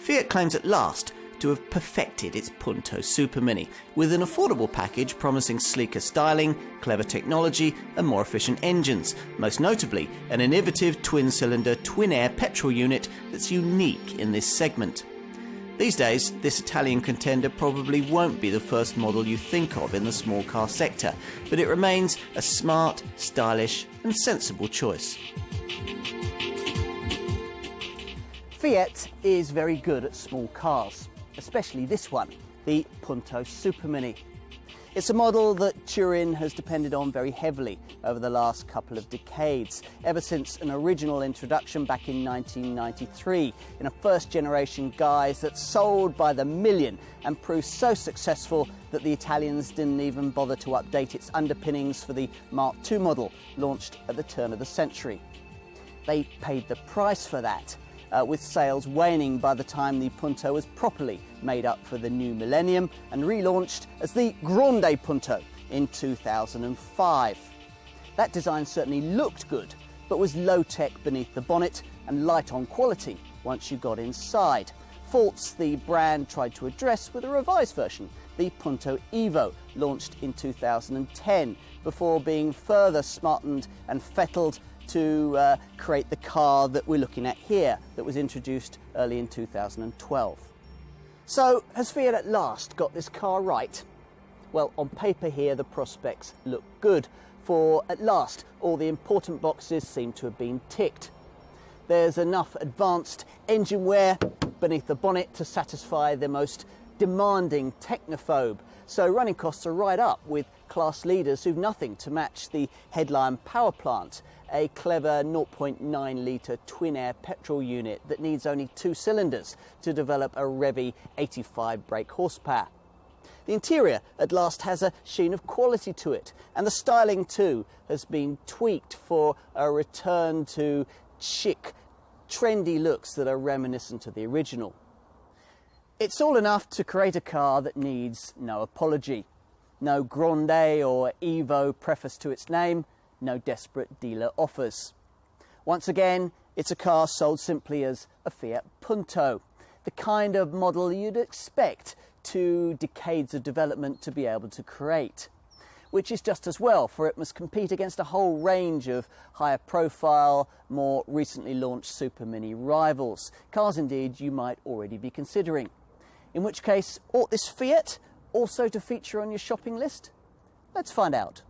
Fiat claims at last to have perfected its Punto supermini, with an affordable package promising sleeker styling, clever technology and more efficient engines, most notably an innovative twin-cylinder TwinAir petrol unit that's unique in this segment. These days, this Italian contender probably won't be the first model you think of in the small car sector, but it remains a smart, stylish and sensible choice. Fiat is very good at small cars, especially this one, the Punto Supermini. It's a model that Turin has depended on very heavily over the last couple of decades, ever since an original introduction back in 1993 in a first-generation guise that sold by the million and proved so successful that the Italians didn't even bother to update its underpinnings for the Mark II model, launched at the turn of the century. They paid the price for that, with sales waning by the time the Punto was properly made up for the new millennium and relaunched as the Grande Punto in 2005. That design certainly looked good, but was low-tech beneath the bonnet and light on quality once you got inside. Faults the brand tried to address with a revised version, the Punto Evo, launched in 2010, before being further smartened and fettled to create the car that we're looking at here, that was introduced early in 2012. So, has Fiat at last got this car right? Well, on paper here the prospects look good, for at last all the important boxes seem to have been ticked. There's enough advanced engine wear beneath the bonnet to satisfy the most demanding technophobe, so running costs are right up, with class leaders who've nothing to match the headline power plant, a clever 0.9 litre TwinAir petrol unit that needs only 2 cylinders to develop a revvy 85 brake horsepower. The interior at last has a sheen of quality to it, and the styling too has been tweaked for a return to chic, trendy looks that are reminiscent of the original. It's all enough to create a car that needs no apology. No Grande or Evo preface to its name, no desperate dealer offers. Once again, it's a car sold simply as a Fiat Punto, the kind of model you'd expect 2 decades of development to be able to create. Which is just as well, for it must compete against a whole range of higher profile, more recently launched supermini rivals, cars indeed you might already be considering. In which case, ought this Fiat also to feature on your shopping list? Let's find out.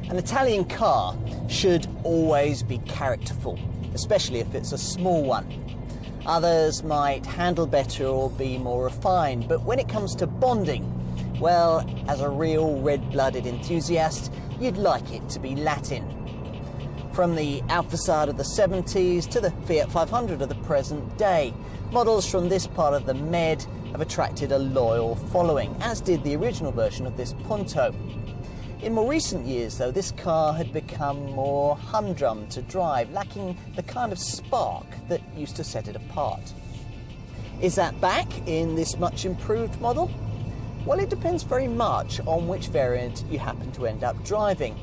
An Italian car should always be characterful, especially if it's a small one. Others might handle better or be more refined, but when it comes to bonding, well, as a real red-blooded enthusiast, you'd like it to be Latin. From the Alphasad of the 70s to the Fiat 500 of the present day, models from this part of the Med have attracted a loyal following, as did the original version of this Punto. In more recent years, though, this car had become more humdrum to drive, lacking the kind of spark that used to set it apart. Is that back in this much improved model? Well, it depends very much on which variant you happen to end up driving.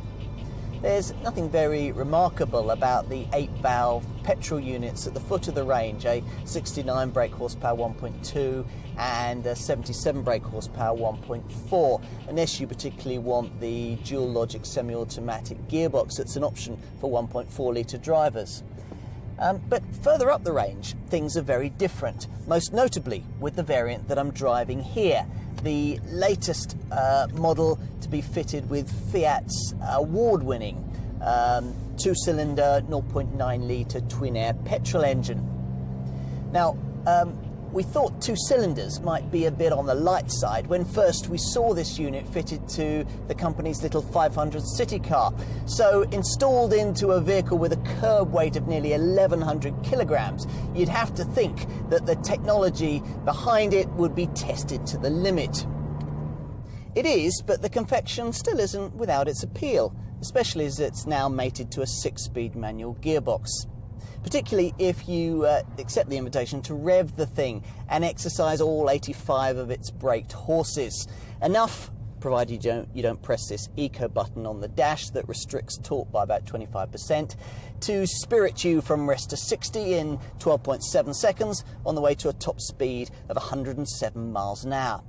There's nothing very remarkable about the 8-valve petrol units at the foot of the range, a 69 brake horsepower 1.2 and a 77 brake horsepower 1.4, unless you particularly want the dual logic semi-automatic gearbox that's an option for 1.4 litre drivers. But further up the range, things are very different, most notably with the variant that I'm driving here, the latest model to be fitted with Fiat's award-winning 2-cylinder 0.9 litre TwinAir petrol engine. Now, we thought 2 cylinders might be a bit on the light side when first we saw this unit fitted to the company's little 500 city car. So installed into a vehicle with a curb weight of nearly 1,100 kilograms, you'd have to think that the technology behind it would be tested to the limit. It is, but the confection still isn't without its appeal, especially as it's now mated to a 6-speed manual gearbox. Particularly if you accept the invitation to rev the thing and exercise all 85 of its braked horses. Enough provided you don't press this eco button on the dash that restricts torque by about 25%, to spirit you from rest to 60 in 12.7 seconds on the way to a top speed of 107 miles an hour.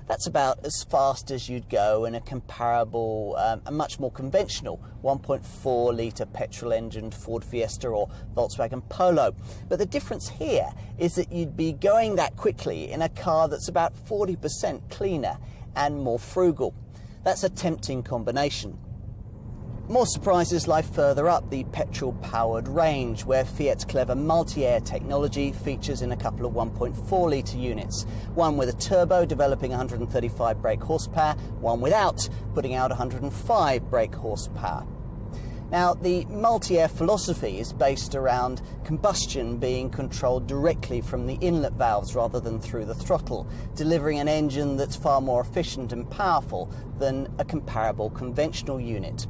That's about as fast as you'd go in a comparable, a much more conventional 1.4 litre petrol engined Ford Fiesta or Volkswagen Polo. But the difference here is that you'd be going that quickly in a car that's about 40% cleaner and more frugal. That's a tempting combination. More surprises lie further up the petrol-powered range, where Fiat's clever multi-air technology features in a couple of 1.4 litre units. One with a turbo developing 135 brake horsepower, one without, putting out 105 brake horsepower. Now, the multi-air philosophy is based around combustion being controlled directly from the inlet valves rather than through the throttle, delivering an engine that's far more efficient and powerful than a comparable conventional unit.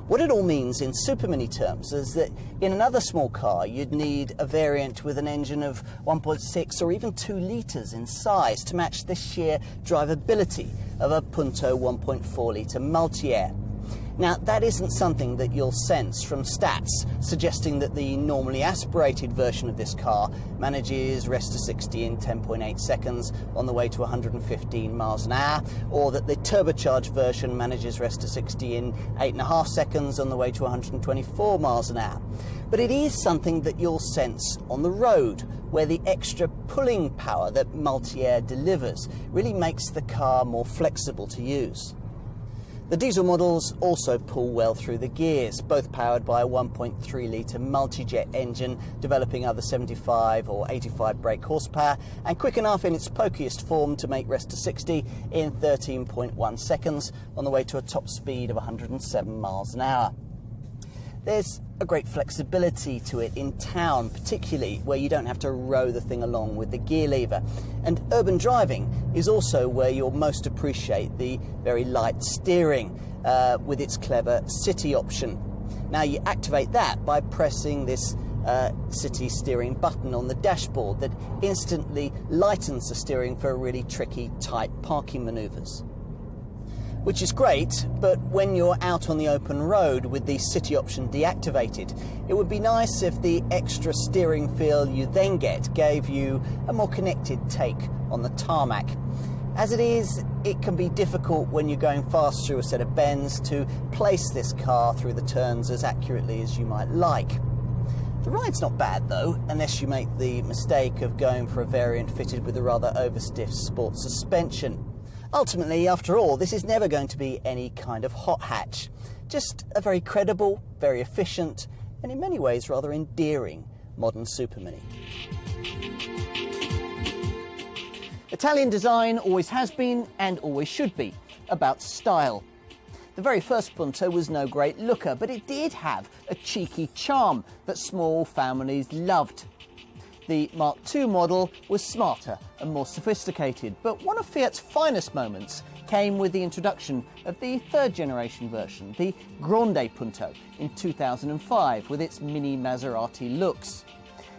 What it all means in supermini terms is that in another small car you'd need a variant with an engine of 1.6 or even 2 litres in size to match the sheer drivability of a Punto 1.4 litre multi-air. Now, that isn't something that you'll sense from stats suggesting that the normally aspirated version of this car manages rest to 60 in 10.8 seconds on the way to 115 miles an hour, or that the turbocharged version manages rest to 60 in 8.5 seconds on the way to 124 miles an hour. But it is something that you'll sense on the road, where the extra pulling power that multi-air delivers really makes the car more flexible to use. The diesel models also pull well through the gears, both powered by a 1.3 litre multi-jet engine developing either 75 or 85 brake horsepower, and quick enough in its pokiest form to make rest to 60 in 13.1 seconds on the way to a top speed of 107 miles an hour. There's a great flexibility to it in town, particularly where you don't have to row the thing along with the gear lever. And urban driving is also where you'll most appreciate the very light steering with its clever city option. Now, you activate that by pressing this city steering button on the dashboard that instantly lightens the steering for really tricky, tight parking manoeuvres. Which is great, but when you're out on the open road with the city option deactivated, it would be nice if the extra steering feel you then get gave you a more connected take on the tarmac. As it is, it can be difficult when you're going fast through a set of bends to place this car through the turns as accurately as you might like. The ride's not bad though, unless you make the mistake of going for a variant fitted with a rather overstiff sport suspension. Ultimately, after all, this is never going to be any kind of hot hatch. Just a very credible, very efficient, and in many ways rather endearing modern supermini. Italian design always has been, and always should be, about style. The very first Punto was no great looker, but it did have a cheeky charm that small families loved. The Mark II model was smarter and more sophisticated, but one of Fiat's finest moments came with the introduction of the third generation version, the Grande Punto, in 2005, with its mini Maserati looks.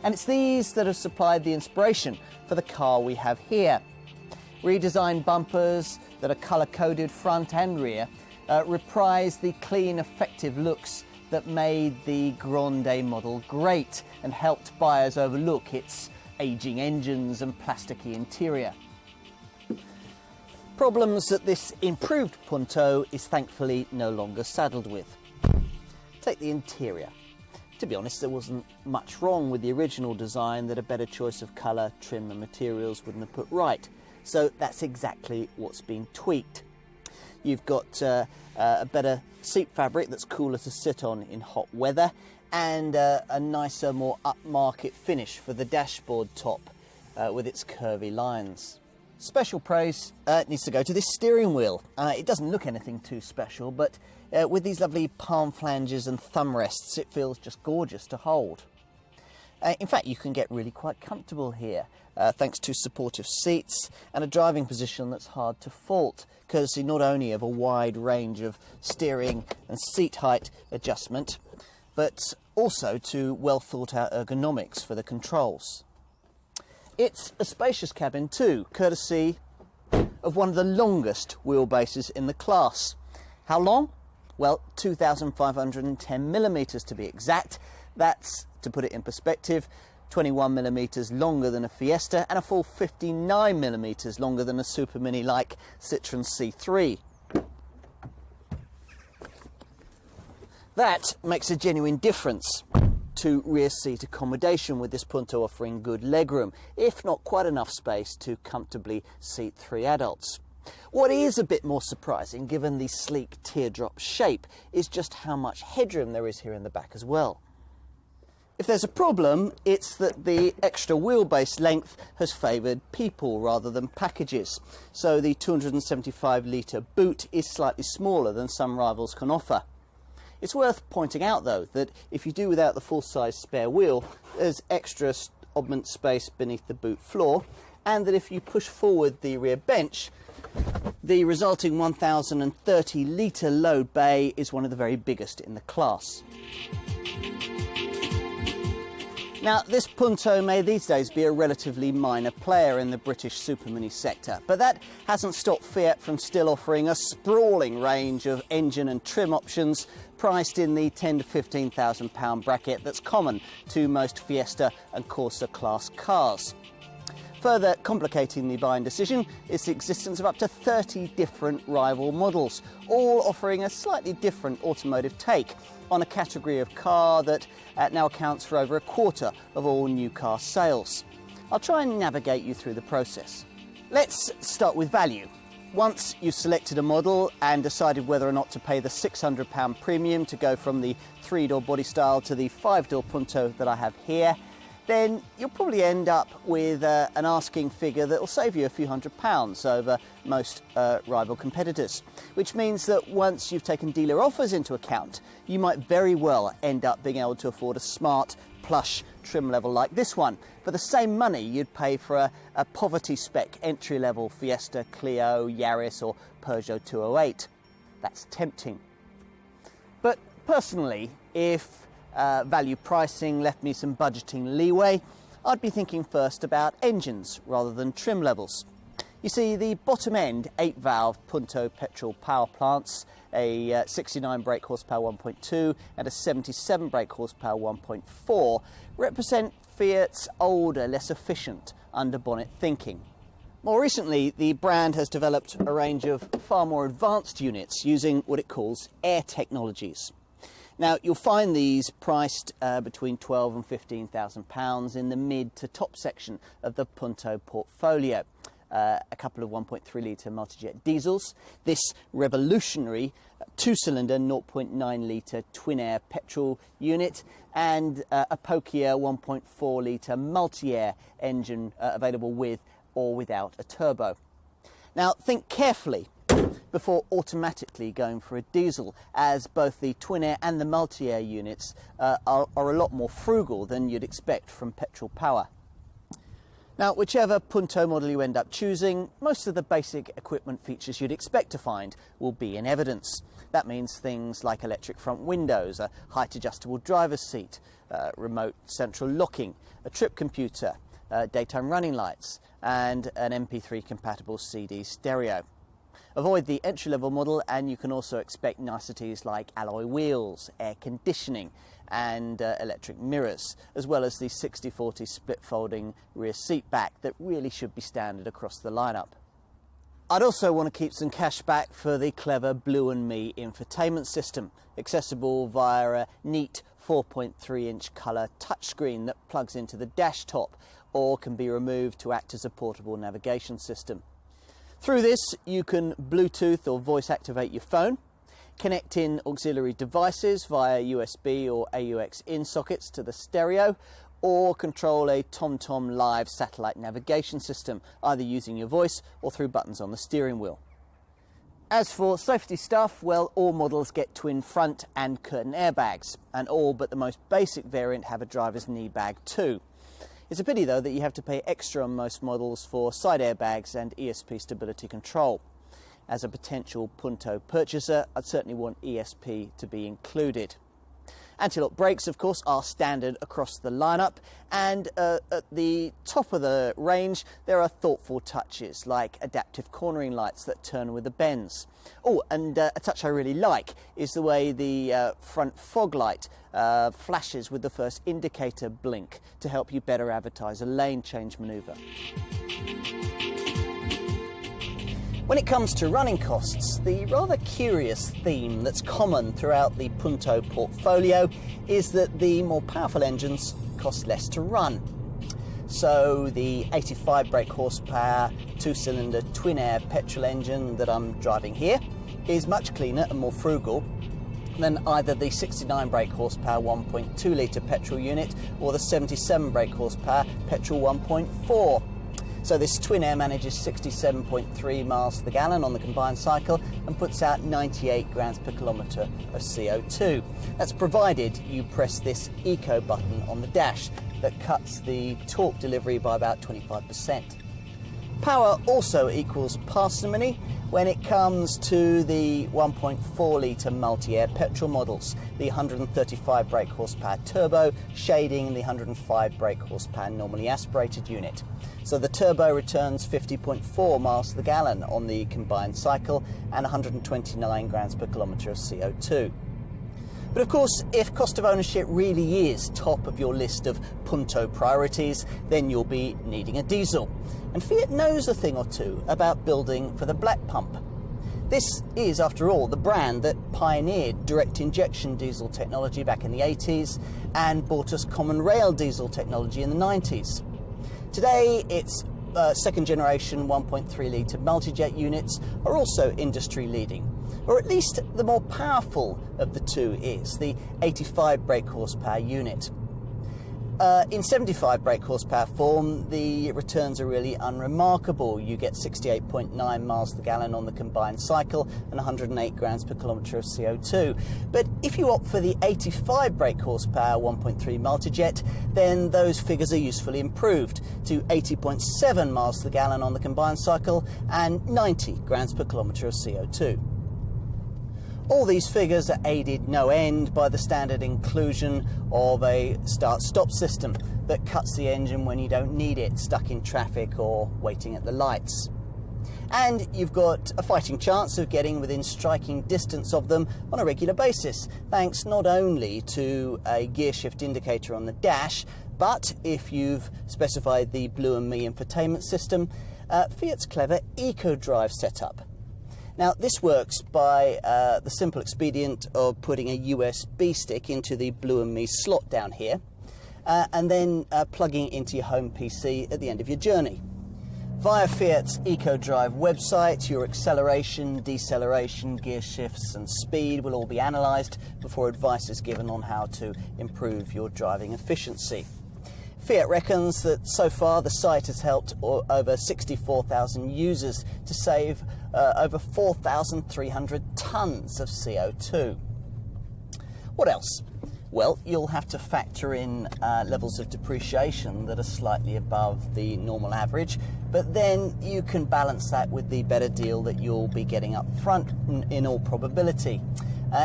And it's these that have supplied the inspiration for the car we have here. Redesigned bumpers that are colour-coded front and rear reprise the clean, effective looks that made the Grande model great and helped buyers overlook its ageing engines and plasticky interior. Problems that this improved Punto is thankfully no longer saddled with. Take the interior. To be honest, there wasn't much wrong with the original design that a better choice of colour, trim and materials wouldn't have put right. So that's exactly what's been tweaked. You've got a better seat fabric that's cooler to sit on in hot weather, and a nicer, more upmarket finish for the dashboard top with its curvy lines. Special praise needs to go to this steering wheel. It doesn't look anything too special, but with these lovely palm flanges and thumb rests, it feels just gorgeous to hold. In fact, you can get really quite comfortable here, thanks to supportive seats and a driving position that's hard to fault, courtesy not only of a wide range of steering and seat height adjustment, but also to well thought out ergonomics for the controls. It's a spacious cabin too, courtesy of one of the longest wheelbases in the class. How long? Well, 2,510 millimetres to be exact. That's, to put it in perspective, 21 millimetres longer than a Fiesta and a full 59 millimetres longer than a supermini like Citroën C3. That makes a genuine difference to rear seat accommodation, with this Punto offering good legroom, if not quite enough space to comfortably seat 3 adults. What is a bit more surprising, given the sleek teardrop shape, is just how much headroom there is here in the back as well. If there's a problem, it's that the extra wheelbase length has favoured people rather than packages, so the 275 litre boot is slightly smaller than some rivals can offer. It's worth pointing out, though, that if you do without the full-size spare wheel, there's extra oddment space beneath the boot floor, and that if you push forward the rear bench, the resulting 1,030 litre load bay is one of the very biggest in the class. Now, this Punto may these days be a relatively minor player in the British supermini sector, but that hasn't stopped Fiat from still offering a sprawling range of engine and trim options priced in the £10,000 to £15,000 bracket that's common to most Fiesta and Corsa class cars. Further complicating the buying decision is the existence of up to 30 different rival models, all offering a slightly different automotive take on a category of car that now accounts for over a quarter of all new car sales. I'll try and navigate you through the process. Let's start with value. Once you've selected a model and decided whether or not to pay the £600 premium to go from the 3-door body style to the 5-door Punto that I have here, then you'll probably end up with an asking figure that will save you a few £100 over most rival competitors. Which means that once you've taken dealer offers into account, you might very well end up being able to afford a smart, plush trim level like this one for the same money you'd pay for a poverty spec entry-level Fiesta, Clio, Yaris or Peugeot 208. That's tempting. But personally, if value pricing left me some budgeting leeway, I'd be thinking first about engines rather than trim levels. You see, the bottom end 8-valve Punto petrol power plants, a 69 brake horsepower 1.2 and a 77 brake horsepower 1.4, represent Fiat's older, less efficient under-bonnet thinking. More recently, the brand has developed a range of far more advanced units using what it calls air technologies. Now, you'll find these priced between £12,000 and £15,000 in the mid to top section of the Punto portfolio. A couple of 1.3 litre multi-jet diesels, this revolutionary 2-cylinder 0.9 litre TwinAir petrol unit, and a Pokia 1.4 litre multi-air engine available with or without a turbo. Now, think carefully before automatically going for a diesel, as both the TwinAir and the multi-air units are a lot more frugal than you'd expect from petrol power. Now, whichever Punto model you end up choosing, most of the basic equipment features you'd expect to find will be in evidence. That means things like electric front windows, a height adjustable driver's seat, remote central locking, a trip computer, daytime running lights and an MP3 compatible CD stereo. Avoid the entry-level model and you can also expect niceties like alloy wheels, air conditioning and electric mirrors, as well as the 60/40 split folding rear seat back that really should be standard across the lineup. I'd also want to keep some cash back for the clever Blue and Me infotainment system, accessible via a neat 4.3-inch colour touchscreen that plugs into the dash top or can be removed to act as a portable navigation system. Through this, you can Bluetooth or voice activate your phone, connect in auxiliary devices via USB or AUX in sockets to the stereo, or control a TomTom Live satellite navigation system, either using your voice or through buttons on the steering wheel. As for safety stuff, well, all models get twin front and curtain airbags, and all but the most basic variant have a driver's knee bag too. It's a pity, though, that you have to pay extra on most models for side airbags and ESP stability control. As a potential Punto purchaser, I'd certainly want ESP to be included. Anti-lock brakes, of course, are standard across the lineup, and at the top of the range there are thoughtful touches like adaptive cornering lights that turn with the bends. Oh, and a touch I really like is the way the front fog light flashes with the first indicator blink to help you better advertise a lane change manoeuvre. When it comes to running costs, the rather curious theme that's common throughout the Punto portfolio is that the more powerful engines cost less to run. So the 85 brake horsepower 2-cylinder TwinAir petrol engine that I'm driving here is much cleaner and more frugal than either the 69 brake horsepower 1.2 litre petrol unit or the 77 brake horsepower petrol 1.4. So this TwinAir manages 67.3 miles to the gallon on the combined cycle and puts out 98 grams per kilometre of CO2. That's provided you press this eco button on the dash that cuts the torque delivery by about 25%. Power also equals parsimony when it comes to the 1.4 litre multi-air petrol models, the 135 brake horsepower turbo shading the 105 brake horsepower normally aspirated unit. So the turbo returns 50.4 miles to the gallon on the combined cycle and 129 grams per kilometre of CO2. But of course, if cost of ownership really is top of your list of Punto priorities, then you'll be needing a diesel. And Fiat knows a thing or two about building for the black pump. This is, after all, the brand that pioneered direct injection diesel technology back in the 80s and brought us common rail diesel technology in the 90s. Today, its second generation 1.3 litre multijet units are also industry leading, or at least the more powerful of the two is the 85 brake horsepower unit. In 75 brake horsepower form, the returns are really unremarkable. You get 68.9 miles to the gallon on the combined cycle and 108 grams per kilometre of CO2. But if you opt for the 85 brake horsepower 1.3 multijet, then those figures are usefully improved to 80.7 miles to the gallon on the combined cycle and 90 grams per kilometre of CO2. All these figures are aided no end by the standard inclusion of a start-stop system that cuts the engine when you don't need it, stuck in traffic or waiting at the lights. And you've got a fighting chance of getting within striking distance of them on a regular basis, thanks not only to a gear shift indicator on the dash, but if you've specified the Blue and Me infotainment system, Fiat's clever eco-drive setup. Now, this works by the simple expedient of putting a USB stick into the Blue and Me slot down here and then plugging it into your home PC at the end of your journey. Via Fiat's EcoDrive website, your acceleration, deceleration, gear shifts and speed will all be analysed before advice is given on how to improve your driving efficiency. Fiat reckons that so far the site has helped over 64,000 users to save over 4,300 tonnes of CO2. What else? Well, you'll have to factor in levels of depreciation that are slightly above the normal average, but then you can balance that with the better deal that you'll be getting up front in all probability.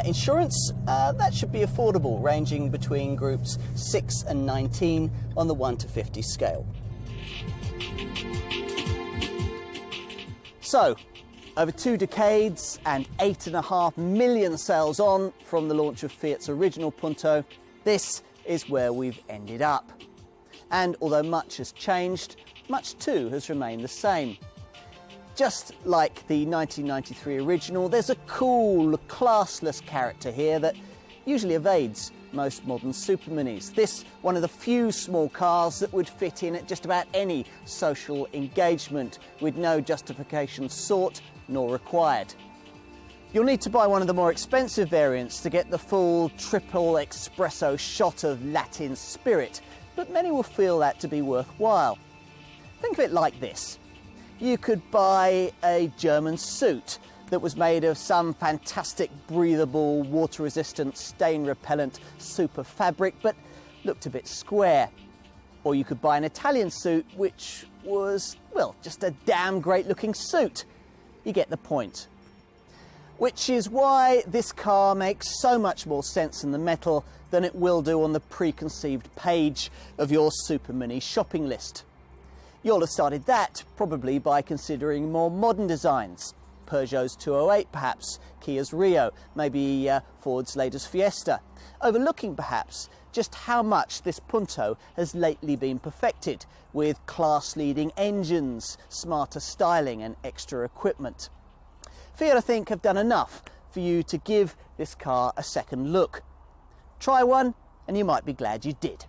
Insurance, that should be affordable, ranging between groups 6 and 19 on the 1 to 50 scale. So, over 2 decades and 8.5 million sales on from the launch of Fiat's original Punto, this is where we've ended up. And although much has changed, much too has remained the same. Just like the 1993 original, there's a cool, classless character here that usually evades most modern superminis. This, one of the few small cars that would fit in at just about any social engagement with no justification sought nor required. You'll need to buy one of the more expensive variants to get the full triple espresso shot of Latin spirit, but many will feel that to be worthwhile. Think of it like this. You could buy a German suit that was made of some fantastic breathable, water-resistant, stain-repellent super fabric, but looked a bit square. Or you could buy an Italian suit which was, well, just a damn great-looking suit. You get the point. which is why this car makes so much more sense in the metal than it will do on the preconceived page of your supermini shopping list. You'll have started that probably by considering more modern designs. Peugeot's 208 perhaps, Kia's Rio, maybe Ford's latest Fiesta, overlooking perhaps just how much this Punto has lately been perfected with class-leading engines, smarter styling and extra equipment. Fiat, I think, have done enough for you to give this car a second look. Try one and you might be glad you did.